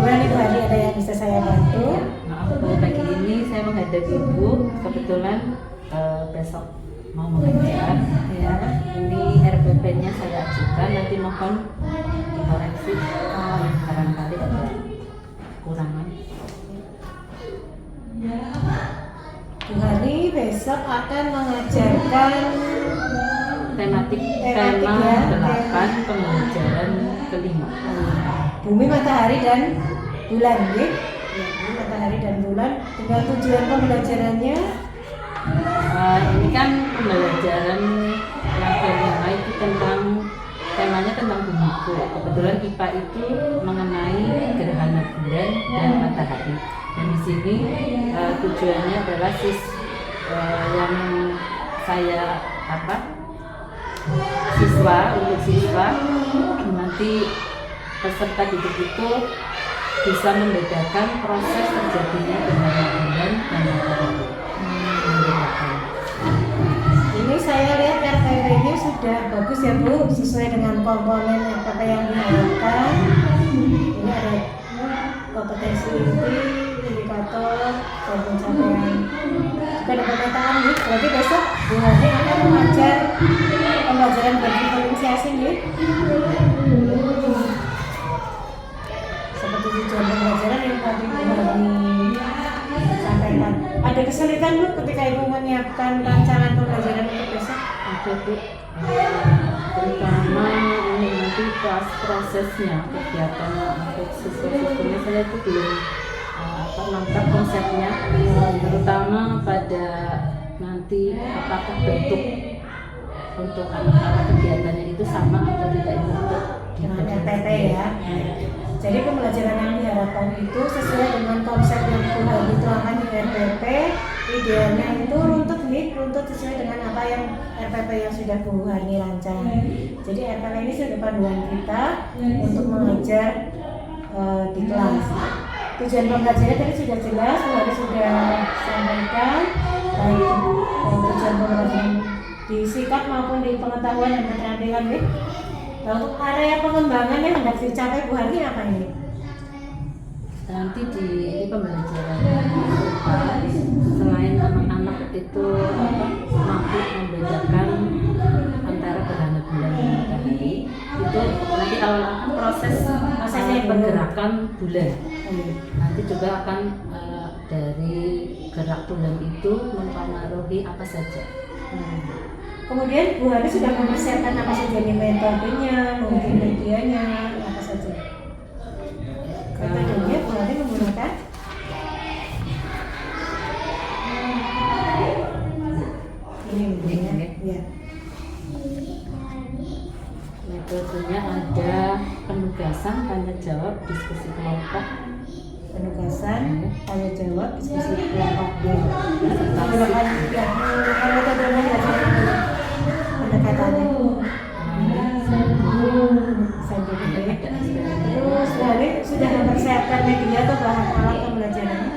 Gimana nih Bu Hari, ada yang bisa saya bantu? Maaf Bu, pagi ini saya menghadap Ibu. Kebetulan besok mau mengajar. Ya. Ini RPP-nya saya ajukan, nanti mohon dikoreksi. Barangkali ada kekurangan. Bu Hari besok akan mengajarkan Tematik Tematik tema ya. 8 pembelajaran kelima. bumi, matahari, dan bulan, ya? Ya, bumi, matahari, dan bulan. Dengan tujuan pembelajarannya, Ini kan pembelajaran yang kelima itu tentang temanya tentang bumiku. Kebetulan IPA itu mengenai gerhana bulan dan matahari. Dan di sini tujuannya adalah yang saya siswa nanti peserta didik itu bisa membedakan proses terjadinya gerhana bulan dan matahari. ini saya lihat RPP-nya sudah bagus ya Bu, sesuai dengan komponen RPP yang diharapkan. Ini ada kompetensi inti, indikator, dan pencapaian. Juga ada pemetaan nih, berarti besok Bu Hari akan mengajar pembelajaran berdiferensiasi nih. Seperti tujuan pembelajaran yang tadi Bu Hari sampaikan. Ada kesulitan Bu ketika Ibu menyiapkan rancangan pembelajaran untuk besok? Ada Bu, terutama ini nanti prosesnya kegiatan untuk siswa-siswanya saya itu belum mantap konsepnya, terutama pada nanti apakah bentuk untuk anak-anak kegiatannya itu sama atau tidak bentuk Dengan RPP ya. Jadi pembelajaran yang diharapkan itu sesuai dengan konsep yang Bu Hari tuangkan di RPP. Idealnya itu runtut sesuai dengan apa yang RPP yang sudah Bu Hari rancang. Jadi RPP ini sudah panduan kita untuk mengajar di kelas. Tujuan pembelajaran tadi sudah jelas, Bu Hari sudah sampaikan, baik tujuan pembelajaran di sikap maupun di pengetahuan dan keterampilan. Nah, untuk area pengembangan yang hendak dicapai Bu Hari apa ini? Nanti di pembelajaran selain anak-anak itu mampu membedakan antara gerhana bulan dan matahari, itu nanti awal proses pergerakan bulan. Nanti juga akan dari gerak bulan itu mempengaruhi apa saja. Kemudian Bu Hari sudah mempersiapkan apa saja nih metodenya, mungkin medianya, apa saja? Metodenya Bu Hari menggunakan ini ya. Metodenya ada penugasan, tanya jawab, diskusi kelompok. Penugasan, tanya jawab, diskusi kelompok. Menggunakan metodenya pendekatannya. Terus Bu Hari sudah mempersiapkan media atau bahan alat pembelajarannya?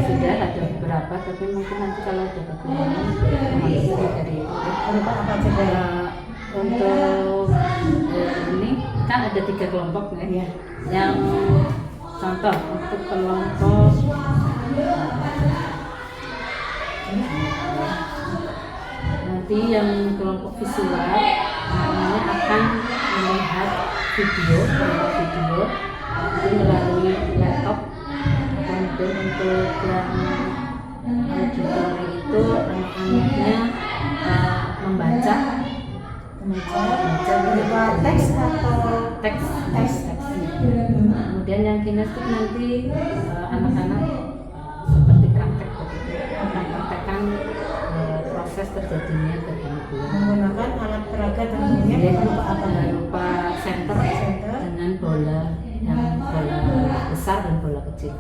Sudah ada beberapa, tapi mungkin nanti kalau ada kekurangan mengambil dari itu. Berupa apa saja? Untuk ini kan ada 3 kelompok ya. Yang contoh untuk kelompok nanti yang kelompok visual namanya akan melihat video itu melalui laptop. Kemudian untuk yang auditori itu anak-anaknya membaca berupa teks atau teks. Kemudian yang kinestik nanti anak-anak seperti praktek begitu, praktekkan proses terjadinya gerhana bulan menggunakan alat peraga tentunya berupa apa? Berupa senter dengan bola besar dan bola kecil.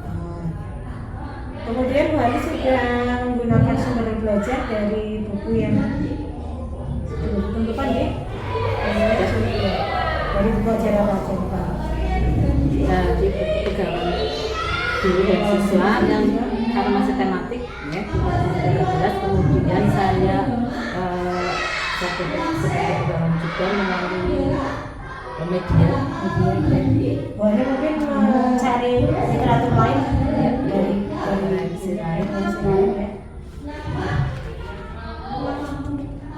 Kemudian Bu Hari sudah menggunakan sumber belajar dari buku yang ditentukan ya? Dari buku ajaran Pak. Di buku pegangan dulu dan siswa yang karena masih tematik ya, 13. Kemudian saya sebagai pegangan juga melalui media. Boleh mungkin mencari literatur lain dari Referensi lain. referensi lain ya.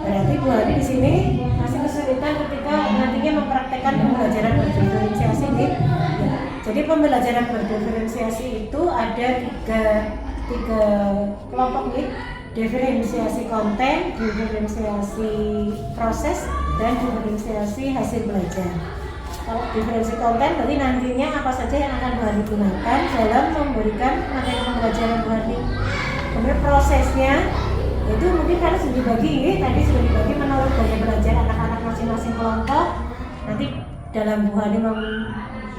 Berarti Bu Hadi di sini masih kesulitan ketika nantinya mempraktekkan pembelajaran berdiferensiasi nih. Ya. Jadi pembelajaran berdiferensiasi itu ada tiga kelompok nih. Diferensiasi konten, diferensiasi proses, dan diferensiasi hasil belajar. Kalau diferensiasi konten berarti nantinya apa saja yang akan Bu Hadi gunakan dalam memberikan materi pembelajaran Bu Hadi. Kemudian prosesnya itu mungkin harus dibagi, tadi sudah dibagi menurut gaya belajar anak-anak masing-masing kelompok. Nanti dalam Bu Hadi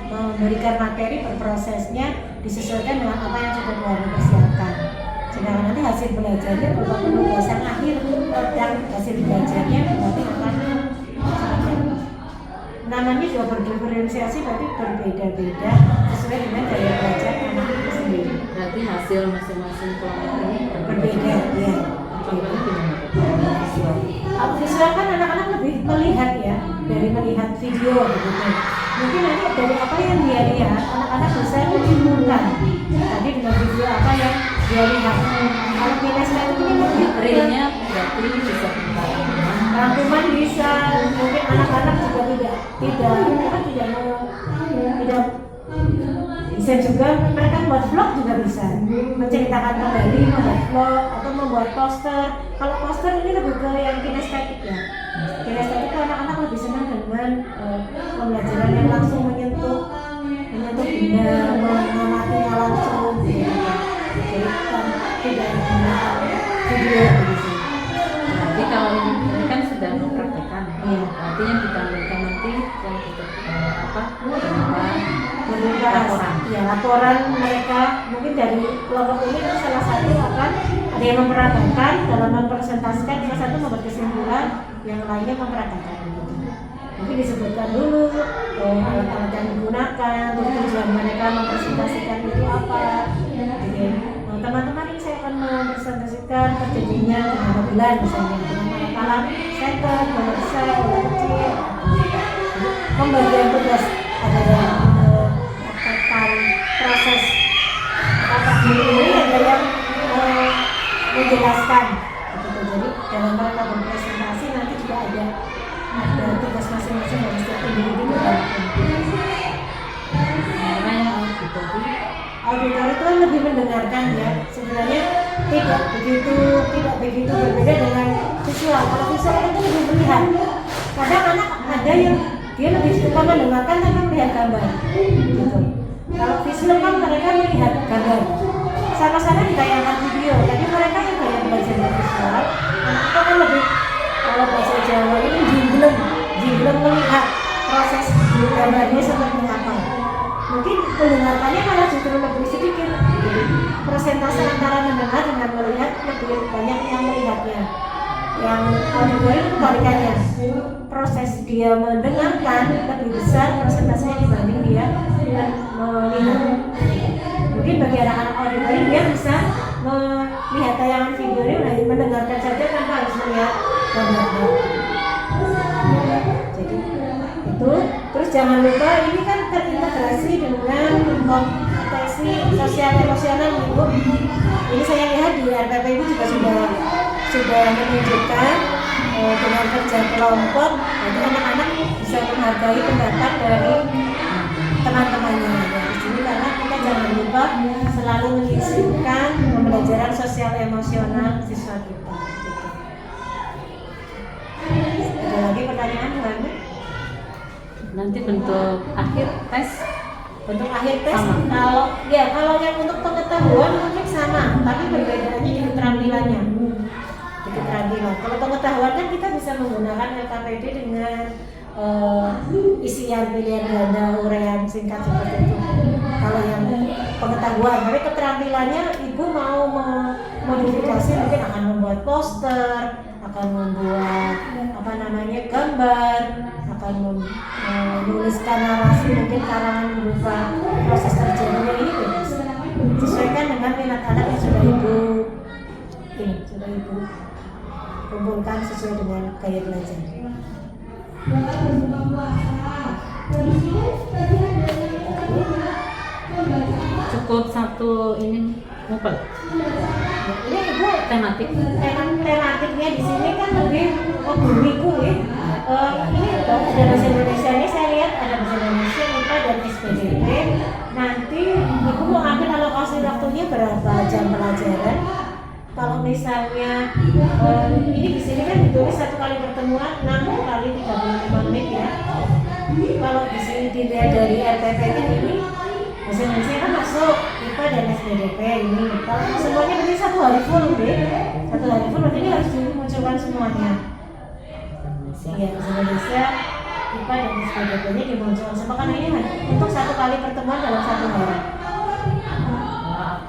memberikan materi berprosesnya disesuaikan dengan apa yang sudah Bu Hadi persiapkan. Sedangkan nanti hasil belajarnya berupa penugasan akhir dan hasil belajarnya berarti akan namanya juga berdiferensiasi, berarti berbeda-beda sesuai dengan gaya belajar anak itu sendiri. Berarti hasil masing-masing kelompok ini Berbeda, ya. Contohnya gimana? Kalau visual kan anak-anak lebih melihat ya, dari melihat video begitu. Mungkin nanti dari apa yang dia lihat, anak-anak bisa menyimpulkan tadi dengan video apa yang dia lihat. Kalau kinestetik ini mungkin Realnya berarti bisa rangkuman bisa, mungkin anak-anak juga tidak bisa juga mereka membuat vlog juga bisa menceritakan kembali, membuat vlog atau membuat poster. Kalau poster ini lebih ke yang kinestetik ya. Kinestetik itu anak-anak lebih senang dengan pembelajaran yang langsung menyentuh benda, mengamatinya langsung. Jadi tidak menggunakan video begitu. Berarti kalau ini kan sedang mempraktekkan, berarti yang ditampilkan nanti yang laporan. Ya, laporan mereka mungkin dari kelompok ini kan salah satu akan ada yang memperagakan dalam mempresentasikan, yang satu membuat kesimpulan, yang lainnya memperagakan begitu. Mungkin disebutkan dulu alat-alat yang digunakan, tujuan mereka mempresentasikan itu apa. Jadi, teman-teman ini saya akan mempresentasikan terjadinya berapa bulan misalnya dengan alat center, bola besar, bola kecil. Pembagian tugas ada yang tentang proses apa ini, ada yang menjelaskan begitu. Jadi dalam mereka berpresentasi nanti juga ada tugas masing-masing dari setiap individu. Auditor itu kan lebih mendengarkan ya, sebenarnya tidak begitu berbeda dengan visual. Kalau visual itu lebih melihat. Kadang anak ada yang dia lebih suka mendengarkan tanpa melihat gambar gitu. Kalau visual kan mereka melihat gambar, sama-sama ditayangkan video, tapi mereka yang gaya belajar visual, anak itu kan lebih, kalau bahasa Jawa ini jinglem melihat proses gambarnya seperti apa. Mungkin mendengarkannya malah justru lebih sedikit. Persentase antara mendengar dengan melihat lebih banyak yang melihatnya. Yang auditor itu kebalikannya. Proses dia mendengarkan lebih besar persentasenya dibanding dia melihat. Mungkin bagi anak-anak auditor dia bisa melihat tayangan video ini, mendengarkan saja tanpa harus melihat gambarnya. Jadi itu. Terus jangan lupa ini kan terintegrasi dengan kompetensi sosial emosional Ibu. Ini saya lihat di RPP Ibu juga sudah menunjukkan dengan kerja kelompok, jadi anak-anak bisa menghargai pendapat dari teman-temannya ya, di sini, karena kita jangan lupa selalu menyisipkan pembelajaran sosial emosional siswa kita. Gitu. Ada lagi pertanyaan Bu Hadi? Nanti bentuk akhir tes sama. Kalau yang untuk pengetahuan mungkin sama, tapi perbedaannya di keterampilannya. Kalau pengetahuan kan kita bisa menggunakan LKPD dengan isian pilihan ganda, uraian singkat seperti itu. Kalau yang pengetahuan, tapi keterampilannya Ibu mau memodifikasi, mungkin akan membuat poster, akan membuat gambar, akan menuliskan narasi, mungkin karangan berupa proses terjadinya ini bebas. Sesuaikan dengan minat anak yang sudah Ibu kumpulkan sesuai dengan gaya belajar. Cukup satu ini ngumpul Ini ibu tematik. tematiknya di sini kan lebih bumiku ya. Ini ada bahasa Indonesia nya, saya lihat ada bahasa Indonesia, IPA dan SPDP. Nanti ibu mau ambil alokasi waktunya berapa jam pelajaran? Kalau misalnya ini di sini kan ditulis 1 kali pertemuan 6 kali 35 menit ya. Kalau di sini dilihat dari RPP ini bahasa Indonesia kan masuk IPA dan SPDP ini. Kalau semuanya berarti 1 hari full deh. 1 hari full berarti ini harus dimunculkan semuanya. Iya, bahasa Indonesia, IPA dan SPDP-nya dimunculkan semua karena ini untuk 1 kali pertemuan dalam 1 hari.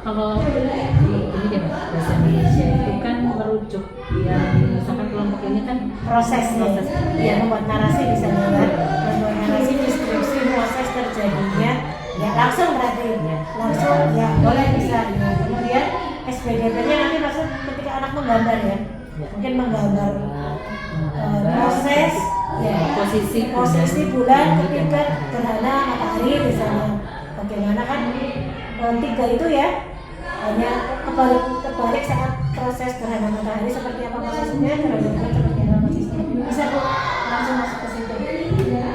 Kalau ini deh bahasa Indonesia itu kan merujuk yang misalkan kelompok ini kan Prosesnya, ya membuat narasi di sana kan, membuat narasi deskripsi proses terjadinya, ya langsung berarti, langsung ya boleh bisa. Ya. Kemudian SPDP-nya nanti maksud ketika anak menggambar ya, mungkin menggambar proses, ya posisi bulan ketika gerhana matahari di sana. Bagaimana kan 3 itu ya, hanya kebalik saat proses gerhana matahari seperti apa posisinya, gerhana bulan seperti apa posisinya. Bisa Bu langsung masuk ke situ. Gitu ya.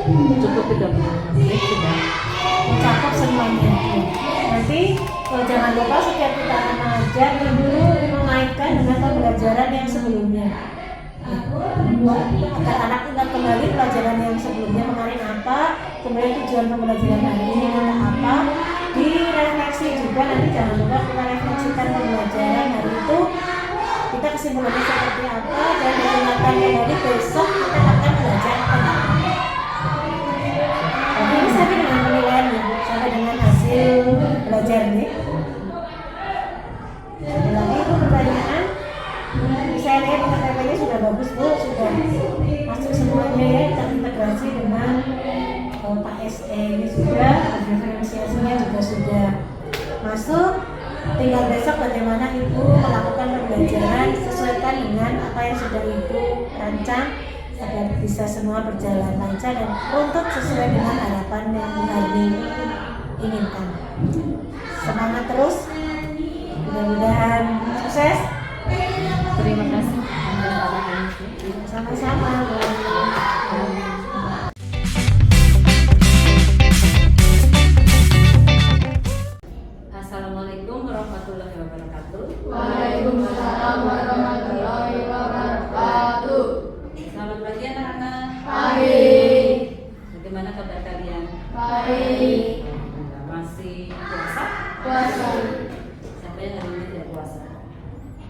cukup 30 menit sudah Mencakup semuanya. Nanti jangan lupa setiap kita akan mengajar ibu mengaitkan dengan pembelajaran yang sebelumnya. Agar anak ingat kembali pelajaran yang sebelumnya kemarin apa, kemudian tujuan pembelajaran hari ini kita apa, direfleksi juga. Nanti jangan lupa kita refleksikan pembelajaran hari itu, kita kesimpulannya seperti apa, dan diingatkan kembali besok kita akan belajar tentang apa. Jadi ini sampai dengan penilaian ya, sampai dengan hasil belajar nih. Ada lagi itu pertanyaan? Saya lihat PPP-nya sudah bagus Bu, sudah masuk semuanya ya, terintegrasi dengan Pak SE ini sudah, diferensiasinya juga sudah masuk. Tinggal besok bagaimana Ibu melakukan pembelajaran sesuaikan dengan apa yang sudah Ibu rancang agar bisa semua berjalan lancar dan runtut sesuai dengan harapan yang Bu Harni inginkan. Semangat terus, mudah-mudahan sukses. terima kasih. Sama-sama. Assalamualaikum warahmatullahi wabarakatuh. Waalaikumsalam warahmatullahi wabarakatuh. Selamat pagi anak-anak. Baik. Bagaimana kabar kalian? Baik. Masih puasa? Puasa. Siapa yang hari ini tidak puasa?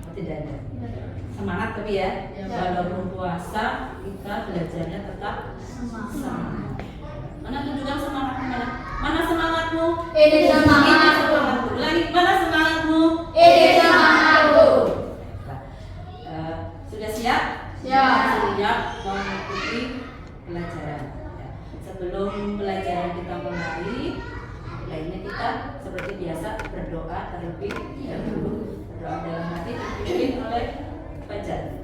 Oh, tidak ada. Semangat tapi ya. Walaupun puasa kita belajarnya tetap semangat. Mana tunjukkan semangatmu mana? Mana semangatmu? Ini semangatku. Ulangi, mana semangatmu? Ini semangatku. Sudah siap? Siap. Siap mengikuti pelajaran. Ya. Sebelum pelajaran kita mulai, lainnya kita seperti biasa berdoa terlebih dahulu. Berdoa dalam hati dipimpin oleh Fajar.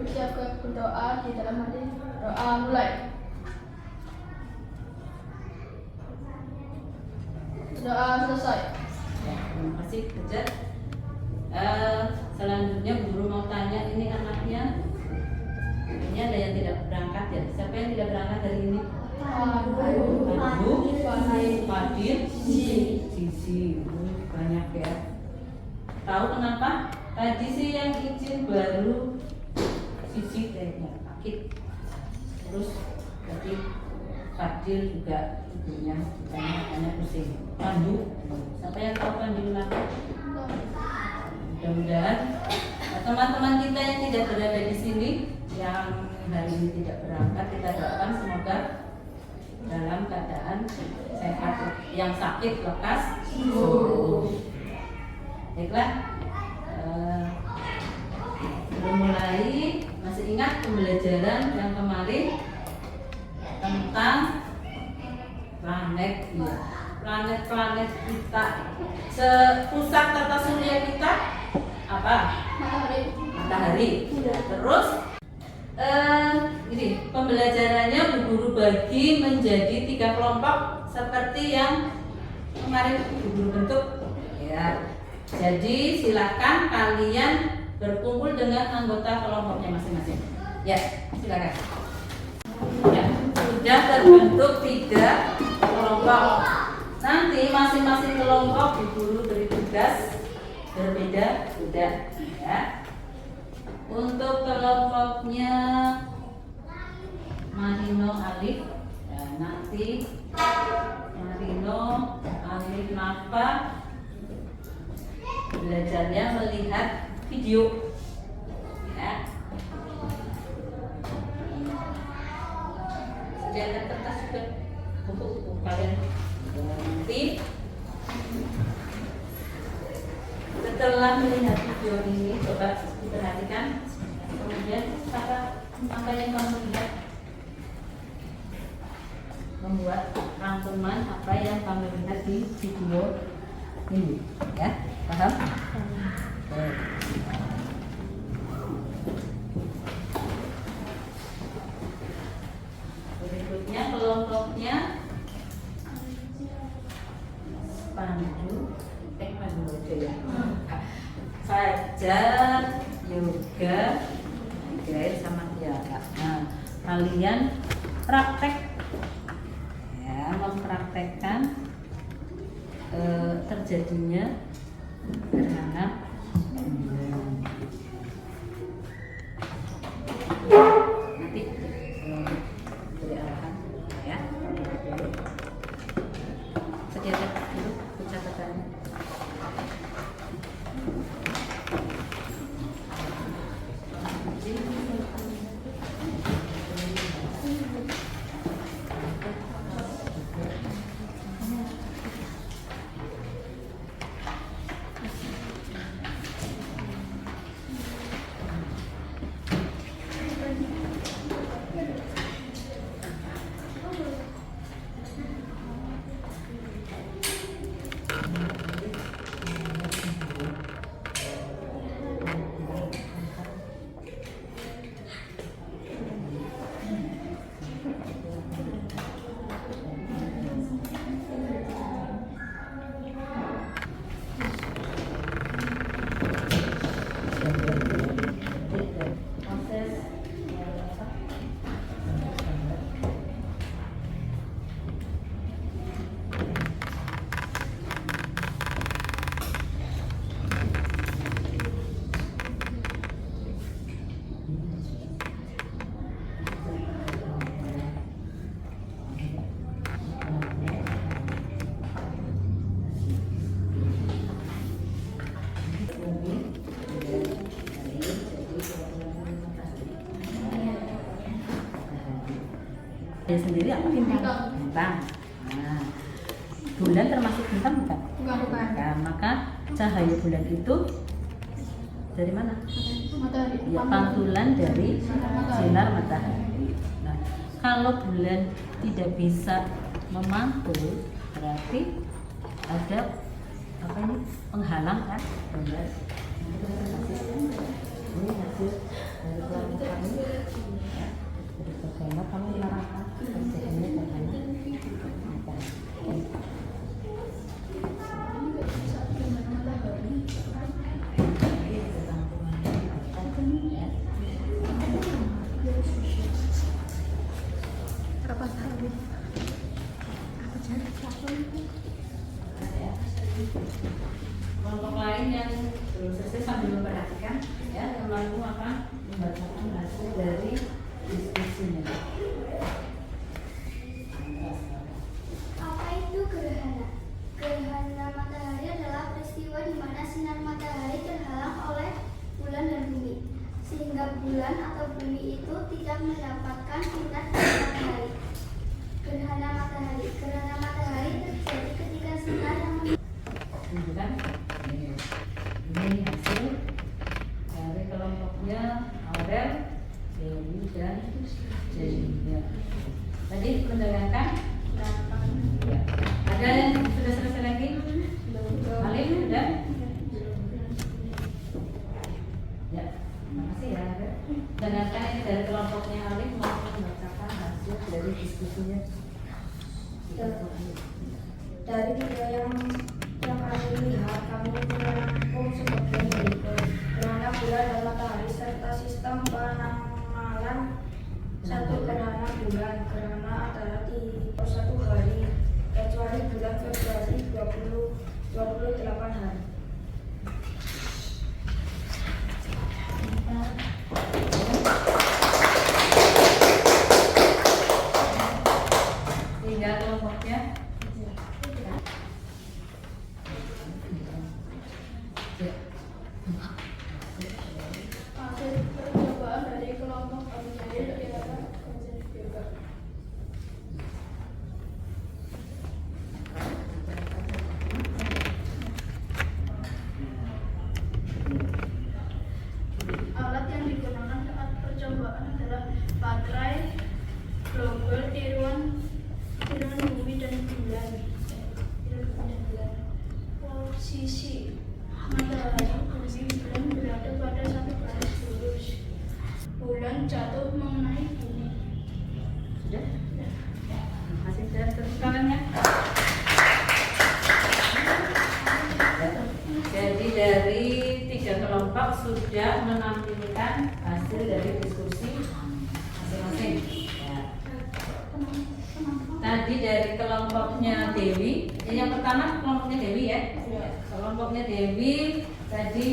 Siap berdoa di dalam hati. Doa mulai. Doa selesai. Ya, terima kasih Fajar. Selanjutnya guru mau tanya ini anaknya. Ini ada yang tidak berangkat ya? Siapa yang tidak berangkat hari ini? Abu, Fadil, Sisi. Banyak ya. Tahu kenapa? Tadi sih yang izin baru Sisi kayaknya sakit. Terus tadi Fadil juga ibunya katanya pusing. Pandu, siapa yang tahu Pandu kenapa? Mudah-mudahan teman-teman kita yang tidak berada di sini, yang hari ini tidak berangkat, kita doakan semoga dalam keadaan sehat, yang sakit lekas sembuh. Baiklah, sebelum mulai masih ingat pembelajaran yang kemarin tentang planet, ya. Planet-planet kita, pusat tata surya kita apa? Matahari. Matahari. Terus ini pembelajarannya Bu Guru bagi menjadi 3 kelompok seperti yang kemarin Bu Guru bentuk ya. Jadi silakan kalian berkumpul dengan anggota kelompoknya masing-masing. Ya, silakan. Ya, sudah terbentuk 3 kelompok. Nanti masing-masing kelompok Bu Guru beri tugas berbeda-beda ya. Untuk kelompoknya Marino Alif ya, nanti Marino Alif Nafa belajarnya melihat video ya. Sediakan kertas juga untuk kalian. Nanti setelah melihat video ini coba diperhatikan, kemudian apa yang kamu lihat, membuat rangkuman apa yang kamu lihat di video ini ya, paham? Berikutnya kelompoknya Pandu aja ya. Fajar, Yoga, Gair sama Tiara. Nah, kalian praktek ya, mempraktekkan terjadinya gerhana bulan. Nanti beri arahan ya. Sediakan dulu pencatatannya. Dia sendiri apa bintang? Bintang. Nah, bulan termasuk bintang bukan? Bukan. Nah, maka cahaya bulan itu dari mana? Matahari. Ya, pantulan dari sinar matahari. Nah, kalau bulan tidak bisa memantul, berarti ada apa ini penghalang kan? Benar. Ini hasil dari pelan kami. Bagaimana kamu menerapkan kerjaannya bagaimana? Kelompok lain yang belum selesai sambil memperhatikan ya, yang lalu akan membacakan hasil dari diskusinya. Apa itu gerhana? Gerhana matahari adalah peristiwa di mana sinar matahari terhalang oleh bulan dan bumi, sehingga bulan atau bumi itu tidak mendapatkan sinar dari matahari. Gerhana matahari terjadi ketika sinar yang Tunjukkan ini hasil dari kelompoknya Aurel, Dewi dan Jaya. Tadi mendengarkan? Ya. Ada yang sudah selesai lagi? Alif sudah? Ya, terima kasih ya. Dengarkan ini dari kelompoknya Alif. solusinya. Dari tiga yang kami lihat, kami merangkum sebagian berikut: gerhana bulan dan matahari serta sistem penanggalan satu gerhana bulan. Gerhana antara 1 hari, kecuali bulan Februari 28 hari. Tinggal kelompoknya. Hasil percobaan dari kelompok Abjad ialah juga. Alat yang digunakan saat percobaan adalah baterai, global, tiruan bumi dan bulan. Posisi matahari, bumi, bulan berada pada satu garis lurus. Bulan jatuh mengenai bumi. Sudah? Masih dan tepuk tangannya. Jadi dari 3 kelompok sudah menampilkan hasil dari diskusi masing-masing. Ya. Tadi dari kelompoknya Dewi, yang pertama kelompoknya Dewi ya. Kelompoknya Dewi tadi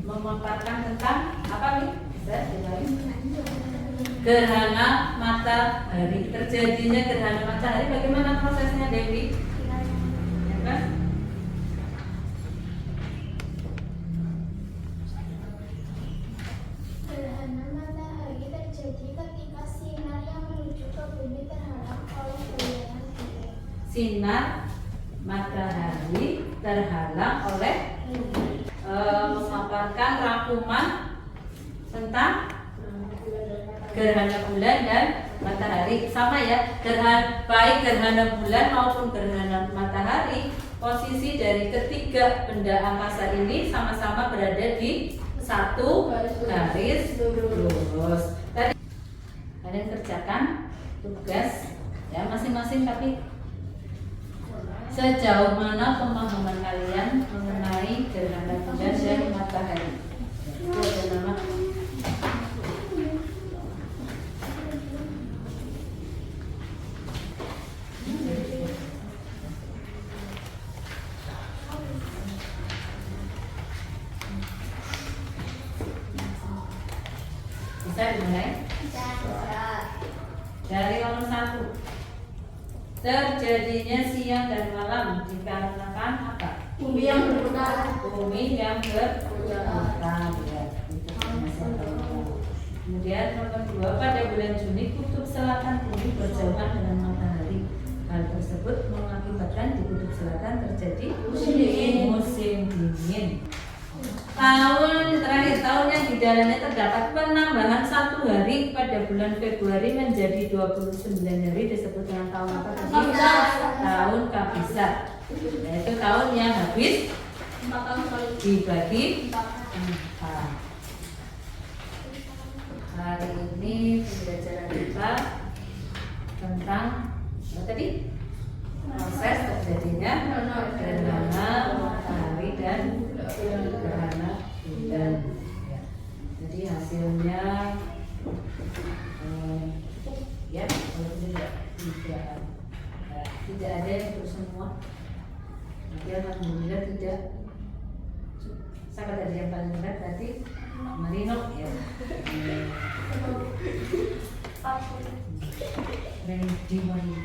memaparkan tentang apa nih? Gerhana matahari. Terjadinya gerhana matahari, bagaimana prosesnya Dewi? Ya kan? Gerhana matahari terjadi ketika sinar yang menuju ke bumi terhalang oleh bayangan bulan. Sinar matahari terhalang oleh memaparkan rangkuman tentang gerhana bulan dan matahari. Sama ya, baik gerhana bulan maupun gerhana matahari, posisi dari ketiga benda angkasa ini sama-sama berada di satu garis lurus. Tadi kalian kerjakan tugas ya masing-masing, tapi sejauh mana pemahaman kalian mengenai gerhana bulan dan matahari? Itu ada nama bisa dimulai dari nomor 1. Terjadinya siang dan malam dikarenakan apa? Bumi yang berputar. Bumi yang berputar ya. Kemudian nomor 2, pada bulan Juni kutub selatan bumi berjauhan dengan matahari. Hal tersebut mengakibatkan di kutub selatan terjadi musim dingin. Terakhir tahun yang di dalamnya terdapat penambahan 1 hari pada bulan Februari menjadi 29 hari disebut dengan tahun apa tadi? Tahun Kabisat. Yaitu tahun yang habis 4 tahun sekali. dibagi 4. Hari ini pembelajaran kita tentang apa tadi? Proses terjadinya gerhana matahari dan gerhana bulan. Ya. Jadi hasilnya ya kalau tidak ada yang untuk semua. Jadi alhamdulillah tidak. Siapa tadi yang paling berat tadi? Marino ya. Randy Marino.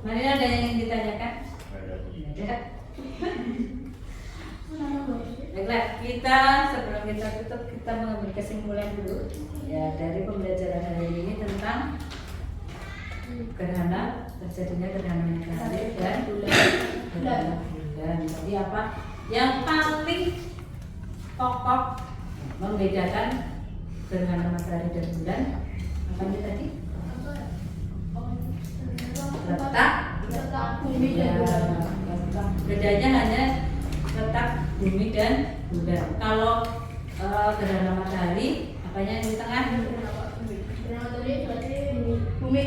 Marino ada yang ingin ditanyakan? Ada. Baiklah, kita sebelum kita tutup kita mengambil kesimpulan dulu ya dari pembelajaran hari ini tentang gerhana, terjadinya gerhana matahari dan gerhana bulan. Jadi apa yang paling pokok membedakan gerhana matahari dan bulan? Apa ini tadi? Letak Bumi dan bulan. Bedanya hanya letak bumi dan bulan. Kalau gerhana matahari apanya yang di tengah? Gerhana matahari berarti bumi.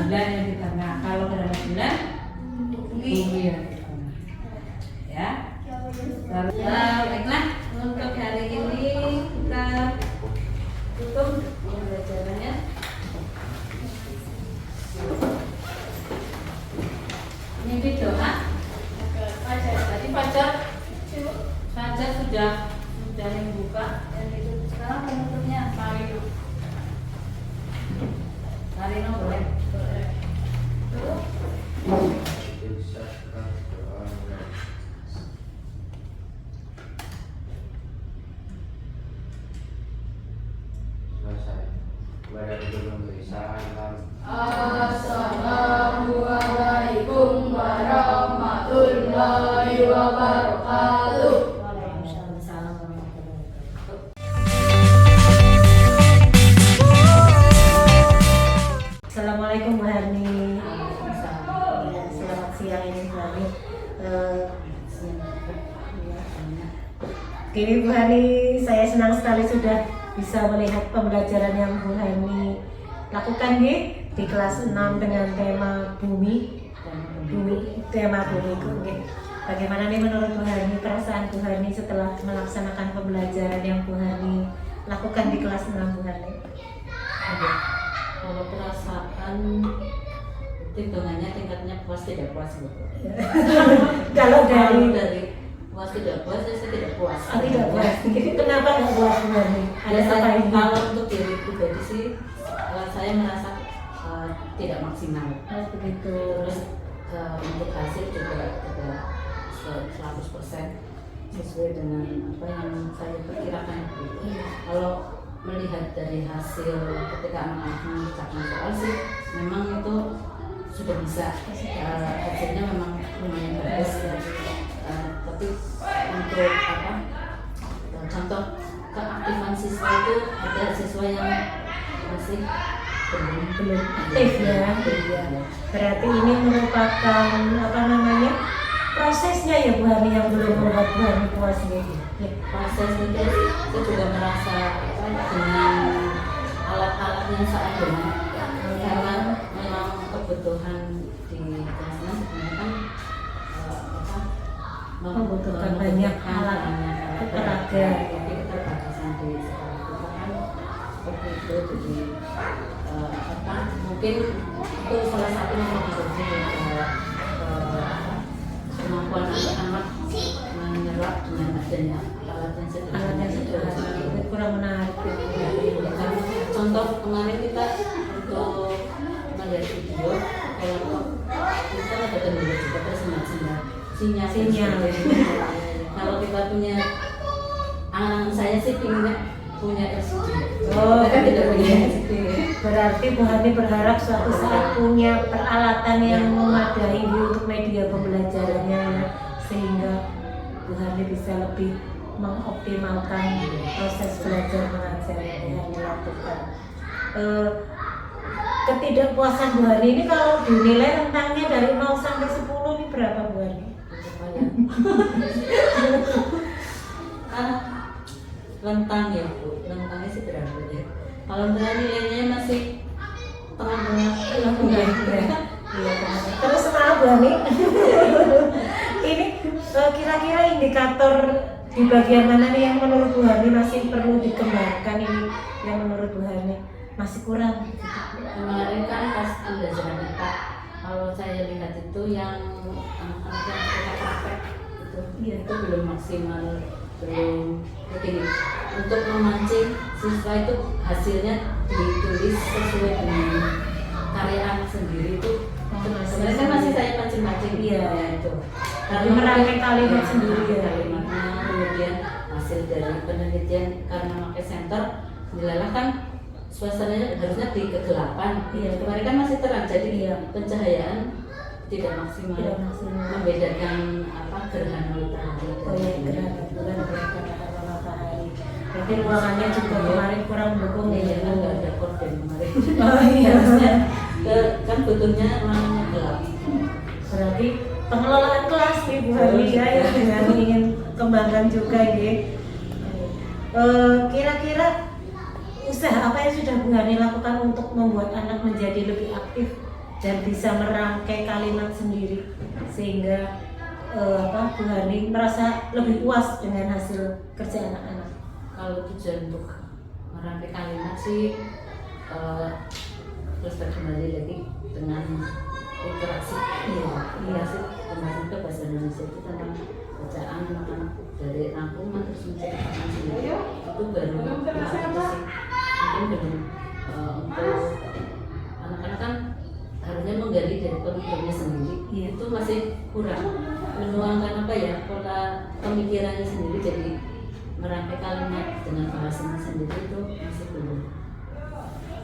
bulan yang di tengah. Kalau gerhana bulan, bumi yang di tengah. Ya. Baiklah, untuk hari ini kita tutup pembelajarannya. Mimpi doa. Tadi Fajar sudah yang buka dan itu sekarang penutupnya Marino. Marino boleh. Assalamualaikum warahmatullahi wabarakatuh. Waalaikumsalam warahmatullahi wabarakatuh. Assalamualaikum Bu Hani. Selamat siang ini Bu Hani. Gini Bu Hani, saya senang sekali sudah bisa melihat pembelajaran yang Bu Hani lakukan di kelas 6 dengan tema bumi. Tema bumi. Bagaimana nih menurut Bu Hani, perasaan Bu Hani setelah melaksanakan pembelajaran yang Bu Hani lakukan di kelas 6 Bu Hani? Kalau perasaan hitungannya tingkatnya puas tidak puas gitu. Kalau Kalau dari dari puas tidak puas, saya tidak puas. tidak puas. Kenapa nggak puas Bu Hani? Ada apa Biasanya ini? kalau untuk diri pribadi sih, saya merasa tidak maksimal. Oh, begitu. Terus untuk hasil juga tidak 100% sesuai dengan apa yang saya perkirakan. Kalau melihat dari hasil ketika anak-anak mengerjakan soal sih, memang itu sudah bisa, hasilnya memang lumayan bagus ya. Tapi untuk apa, contoh keaktifan siswa itu ada siswa yang masih belum Aktif ya. Berarti ini merupakan apa namanya, prosesnya ya Bu Hani yang belum membuat Bu Hani puas gitu. Proses itu saya juga merasa apa, dengan alat-alat yang seadanya, karena memang kebutuhan di kelasnya sebenarnya kan Membutuhkan banyak alat peraga. Jadi keterbatasan di sekolah kita kan seperti itu. Jadi apa, mungkin itu salah satu yang menjadi kemampuan anak-anak menyerap dengan adanya alat yang sederhana. Itu kurang menarik. Contoh kemarin kita untuk melihat video kalau kita ada kendala juga tersendat sinyal. Kalau kita punya, saya sih pinginnya punya LCD. Oh, Kita kan tidak punya LCD. Berarti Bu Hani berharap suatu saat punya peralatan yang memadai untuk media pembelajarannya ya, sehingga Bu Hani bisa lebih mengoptimalkan proses belajar mengajar yang Hani lakukan. Ketidakpuasan Bu Hani ini kalau dinilai rentangnya dari 0 sampai 10 ini berapa Bu Hani? Rentang ya Bu, rentangnya sih berapa ya? Kalau nilainya masih tengah-tengah. Iya, terus maaf Bu Hani. Ini kira-kira indikator di bagian mana nih yang menurut Bu Hani masih perlu dikembangkan, ini yang menurut Bu Hani masih kurang? Kemarin kan pas pembelajaran kita, kalau saya lihat itu yang anak-anak yang kita praktek itu belum maksimal, belum begini. Untuk memancing siswa itu hasilnya ditulis sesuai dengan karya anak sendiri itu. Sebenarnya kan masih saya mancing-mancing ya itu. Tapi merangkai kalimat sendiri ya. Kalimatnya, kemudian hasil dari penelitian karena pakai senter, dilalah kan suasananya harusnya di kegelapan. Iya. Kemarin kan masih terang, jadi pencahayaan tidak maksimal. Membedakan apa, gerhana matahari. Oh ya, gerhana bulan, gerhana matahari. Berarti ruangannya juga kemarin kurang mendukung Iya, ya. kan nggak ada korden kemarin. Oh iya. Harusnya kan butuhnya ruangannya gelap. Berarti pengelolaan kelas nih Bu Hani ya yang dengan ingin kembangkan juga ya. Kira-kira usaha apa yang sudah Bu Hani lakukan untuk membuat anak menjadi lebih aktif dan bisa merangkai kalimat sendiri sehingga Bu Hani merasa lebih puas dengan hasil kerja anak-anak. Kalau tujuan untuk merangkai kalimat sih terus kembali lagi dengan interaksi. Iya sih, kemarin ke bahasa Indonesia itu tentang bacaan anak-anak dari rangkuman terus menceritakan sendiri itu baru sih mungkin belum untuk anak-anak kan harusnya menggali dari pemikirannya sendiri. Itu masih kurang menuangkan pola pemikirannya sendiri, jadi merangkai kalimat dengan bahasanya sendiri itu masih belum.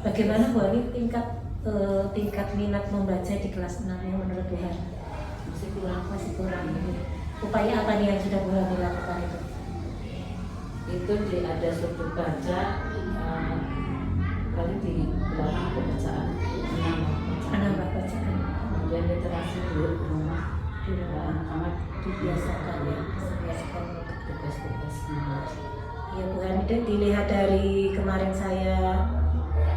Bagaimana Bu Hani tingkat minat membaca di kelas 6 yang menurut Bu Hani? Masih kurang. Upaya apa nih yang sudah Bu Hani lakukan itu? Itu ada sudut baca kali di belakang pembacaan, menambah bacaan, kemudian literasi dulu di rumah, anak-anak dibiasakan untuk tugas-tugas menulis. Ya Bu Hani, dilihat dari kemarin saya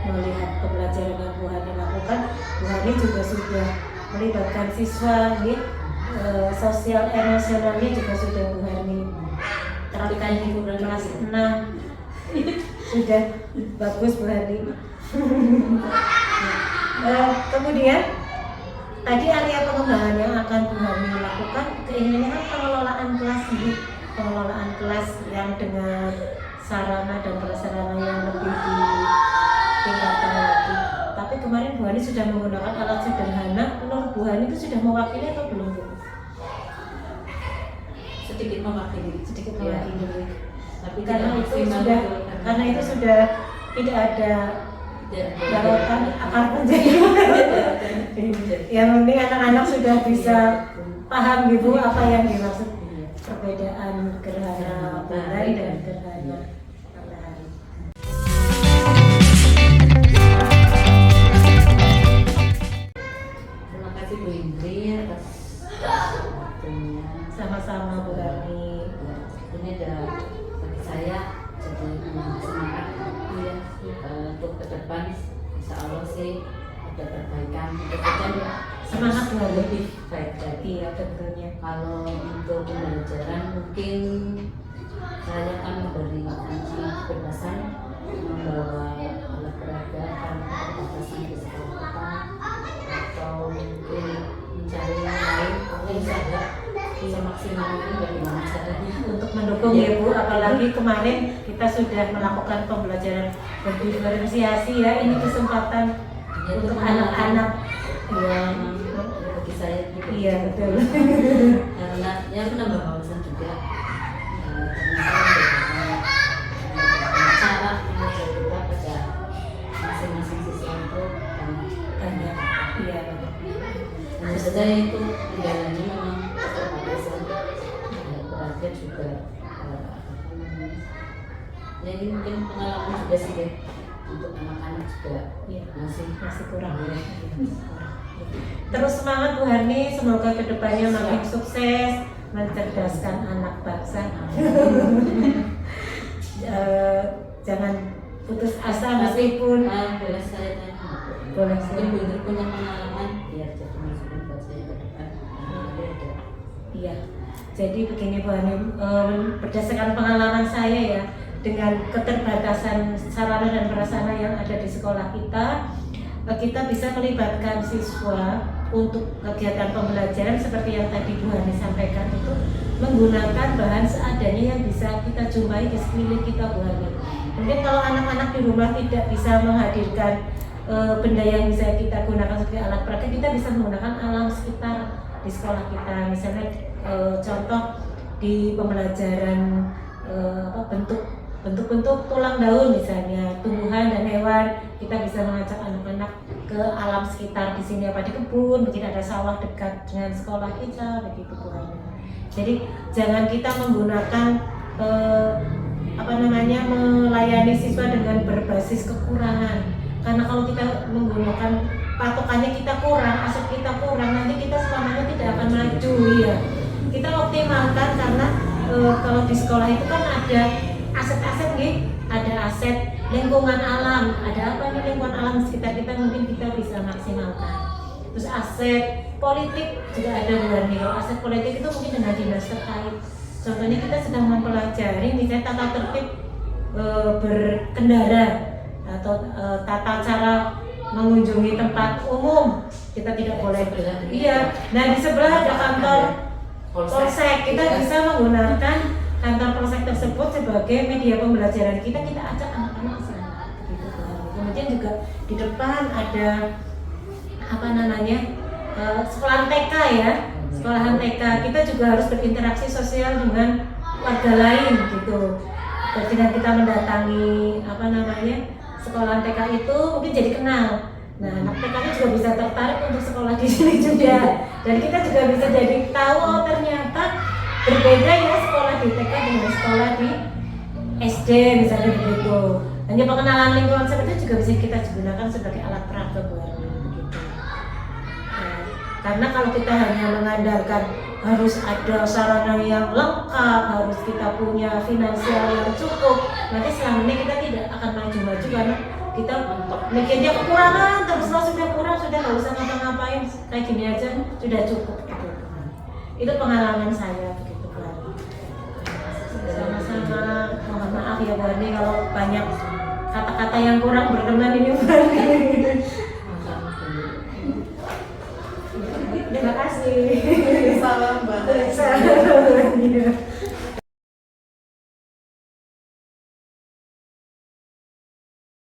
melihat pembelajaran yang Bu Hani lakukan, Bu Hani juga sudah melibatkan siswa, sosial emosionalnya juga sudah Bu Hani terapkan di kelas 6. Sudah bagus Bu Hani. Kemudian tadi area pengembangan yang akan Bu Hani lakukan, keinginannya kan pengelolaan kelas ini, pengelolaan kelas yang dengan sarana dan prasarana yang lebih ditingkatkan lagi. Tapi kemarin Bu Hani sudah menggunakan alat sederhana. Menurut Bu Hani itu sudah mewakili atau belum Bu? Sedikit mewakili. Tapi karena itu sudah tidak ada garapan akar penjahitan. Yang penting anak-anak sudah bisa paham gitu apa yang dimaksud perbedaan gerhana bulan dan gerhana matahari. Terima kasih Bu Indri atas waktunya. Sama-sama Bu Hani. Ini ada bagi saya jadi semangat untuk ke depan, insya Allah sih ada perbaikan, Semangat Bu Hani. lebih baik lagi. Iya tentunya. Kalau untuk pembelajaran mungkin saya akan memberikan kebebasan membawa alat peraga karena keterbatasan di sekolah kita, atau mungkin mencari yang lain mungkin saja semaksimal mungkin bagaimana caranya Untuk mendukung ya Bu, apalagi kemarin kita sudah melakukan pembelajaran berdiferensiasi ya, ini kesempatan untuk anak-anak yang bagi saya gitu. Iya betul. Karena ya menambah wawasan juga, cara mengajar kita pada masing-masing siswa itu Banyak. Iya. hanya saja itu kendalanya memang keterbatasan berarti juga ya ini mungkin pengalaman juga sih deh untuk anak-anak juga Iya. masih Kurang ya. Terus semangat Bu Hani, semoga kedepannya makin sukses mencerdaskan anak bangsa. Jangan putus asa meskipun boleh saya tanya, Boleh, mungkin benar punya pengalaman biar jadi masukan buat saya ke depan. Ada. Iya. Jadi begini Bu Hani, berdasarkan pengalaman saya ya, dengan keterbatasan sarana dan prasarana yang ada di sekolah kita bisa melibatkan siswa untuk kegiatan pembelajaran seperti yang tadi Bu Hani sampaikan, itu menggunakan bahan seadanya yang bisa kita jumpai di sekeliling kita Bu Hani. Mungkin kalau anak-anak di rumah tidak bisa menghadirkan benda yang bisa kita gunakan seperti alat peraga, kita bisa menggunakan alam sekitar di sekolah kita. Misalnya contoh di pembelajaran bentuk-bentuk tulang daun, misalnya tumbuhan dan hewan, kita bisa mengajak anak-anak ke alam sekitar di sini, apa di kebun, mungkin ada sawah dekat dengan sekolah kita, begitu Bu Hani. Jadi jangan kita menggunakan melayani siswa dengan berbasis kekurangan, karena kalau kita menggunakan patokannya kita kurang, aset kita kurang, nanti kita selamanya tidak akan maju ya. Kita optimalkan karena kalau di sekolah itu kan ada aset-aset nih, ada aset lingkungan alam, ada apa nih lingkungan alam sekitar kita, mungkin kita bisa maksimalkan. Terus aset politik juga ada Bu Hani. Kalau aset politik itu mungkin dengan dinas terkait. Contohnya kita sedang mempelajari misalnya tata tertib berkendara atau tata cara mengunjungi tempat umum. Kita tidak boleh. Iya. Nah di sebelah ada kantor polsek. Kita bisa menggunakan kantor polsek tersebut sebagai media pembelajaran kita ajak anak-anak ke sana. Begitu, Bu Hani. Kemudian juga di depan ada apa namanya sekolahan TK ya, sekolahan TK. Kita juga harus berinteraksi sosial dengan warga lain gitu. Dan dengan kita mendatangi apa namanya sekolahan TK itu mungkin jadi kenal. Nah, anak TK-nya juga bisa tertarik untuk sekolah di sini juga. Dan kita juga bisa jadi tahu oh ternyata berbeda ya sekolah di TK dengan sekolah di SD misalnya begitu. Hanya pengenalan lingkungan seperti itu juga bisa kita gunakan sebagai alat peraga begitu. Karena kalau kita hanya mengandalkan harus ada sarana yang lengkap, harus kita punya finansial yang cukup, nanti selama ini kita tidak akan maju-maju karena kita mikirnya kekurangan, terus sudah kurang, sudah nggak usah ngapa-ngapain, kayak gini aja sudah cukup gitu. Itu pengalaman saya begitu kan. Sama-sama mohon maaf ya Bu Hani kalau banyak kata-kata yang kurang berkenan ini Bu Hani. Terima kasih. Salam Mbak. Salam.